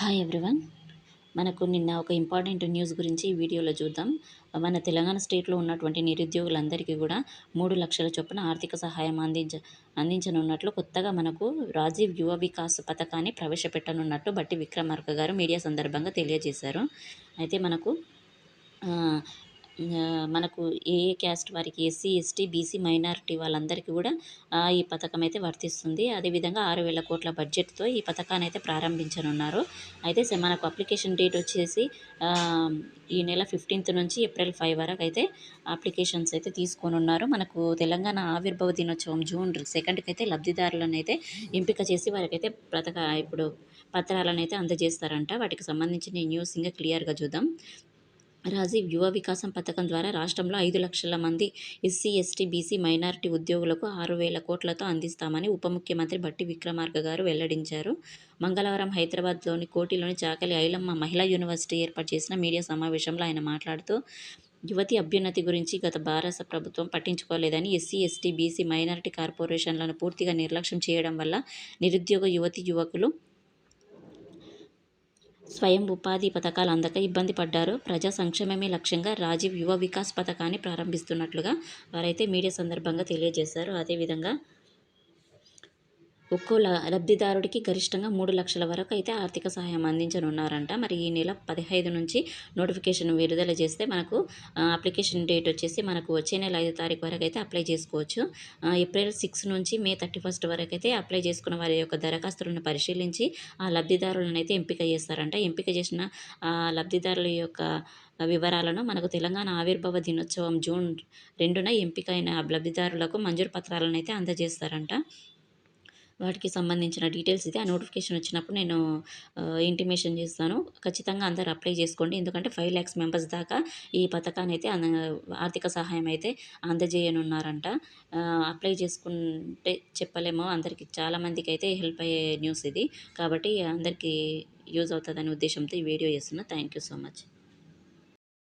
Hi everyone. మనకు నిన్న ఒక ఇంపార్టెంట్ న్యూస్ గురించి ఈ వీడియోలో చూద్దాం. మన తెలంగాణ స్టేట్లో ఉన్నటువంటి నిరుద్యోగులందరికీ కూడా 3,00,000 చొప్పున ఆర్థిక సహాయం అందించనున్నట్లు కొత్తగా మనకు రాజీవ్ యువ వికాస్ పథకాన్ని ప్రవేశపెట్టనున్నట్టు బట్టి విక్రమార్క గారు మీడియా సందర్భంగా తెలియజేశారు. అయితే మనకు ఏ క్యాస్ట్ వారికి ఎస్సీ, ఎస్టీ, బీసీ, మైనారిటీ వాళ్ళందరికీ కూడా ఈ పథకం అయితే వర్తిస్తుంది. అదేవిధంగా 6,000 కోట్ల బడ్జెట్‌తో ఈ పథకాన్ని అయితే ప్రారంభించనున్నారు. అయితే మనకు అప్లికేషన్ డేట్ వచ్చేసి ఈ నెల 15 నుంచి ఏప్రిల్ 5 వరకు అయితే అప్లికేషన్స్ అయితే తీసుకోనున్నారు. మనకు తెలంగాణ ఆవిర్భావ దినోత్సవం జూన్ 2కి అయితే లబ్ధిదారులను అయితే ఎంపిక చేసి వారికైతే ఇప్పుడు పత్రాలను అయితే అందజేస్తారంట. వాటికి సంబంధించిన ఈ న్యూస్ ఇంకా క్లియర్‌గా చూద్దాం. రాజీవ్ యువ వికాసం పథకం ద్వారా రాష్ట్రంలో 5,00,000 మంది ఎస్సీ, ఎస్టీ, బీసీ, మైనారిటీ ఉద్యోగులకు 6,000 కోట్లతో అందిస్తామని ఉప ముఖ్యమంత్రి బట్టి విక్రమార్క గారు వెల్లడించారు. మంగళవారం హైదరాబాద్లోని కోటిలోని చాకలి ఐలమ్మ మహిళా యూనివర్సిటీ ఏర్పాటు చేసిన మీడియా సమావేశంలో ఆయన మాట్లాడుతూ, యువతి అభ్యున్నతి గురించి గత భారత ప్రభుత్వం పట్టించుకోలేదని, ఎస్సీ, ఎస్టీ, బీసీ, మైనారిటీ కార్పొరేషన్లను పూర్తిగా నిర్లక్ష్యం చేయడం వల్ల నిరుద్యోగ యువకులు స్వయం ఉపాధి పథకాలు అందక ఇబ్బంది పడ్డారు. ప్రజా సంక్షేమమే లక్ష్యంగా రాజీవ్ యువ వికాస్ పథకాన్ని ప్రారంభిస్తున్నట్లుగా వారైతే మీడియా సందర్భంగా తెలియజేశారు. అదేవిధంగా ఒక్కో లబ్ధిదారుడికి గరిష్టంగా 3,00,000 వరకు అయితే ఆర్థిక సహాయం అందించనున్నారంట. మరి ఈ నెల 15 నుంచి నోటిఫికేషన్ విడుదల చేస్తే మనకు అప్లికేషన్ డేట్ వచ్చేసి మనకు వచ్చే నెల 5 తారీఖు వరకు అయితే అప్లై చేసుకోవచ్చు. ఏప్రిల్ 6 నుంచి మే 31 వరకు అయితే అప్లై చేసుకున్న వారి యొక్క దరఖాస్తులను పరిశీలించి ఆ లబ్ధిదారులను అయితే ఎంపిక చేస్తారంట. ఎంపిక చేసిన లబ్ధిదారుల యొక్క వివరాలను మనకు తెలంగాణ ఆవిర్భావ దినోత్సవం జూన్ 2న ఎంపికైన లబ్ధిదారులకు మంజూరు పత్రాలను అయితే అందజేస్తారంట. వాటికి సంబంధించిన డీటెయిల్స్ అయితే ఆ నోటిఫికేషన్ వచ్చినప్పుడు నేను ఇంటిమేషన్ చేస్తాను. ఖచ్చితంగా అందరూ అప్లై చేసుకోండి. ఎందుకంటే 5,00,000 మెంబర్స్ దాకా ఈ పథకాన్ని అయితే ఆర్థిక సహాయం అయితే అందజేయనున్నారంట. అప్లై చేసుకుంటే చెప్పలేము, అందరికీ చాలామందికి అయితే హెల్ప్ అయ్యే న్యూస్ ఇది. కాబట్టి అందరికీ యూజ్ అవుతుందనే ఉద్దేశంతో ఈ వీడియో చేస్తున్నా. Thank you so much.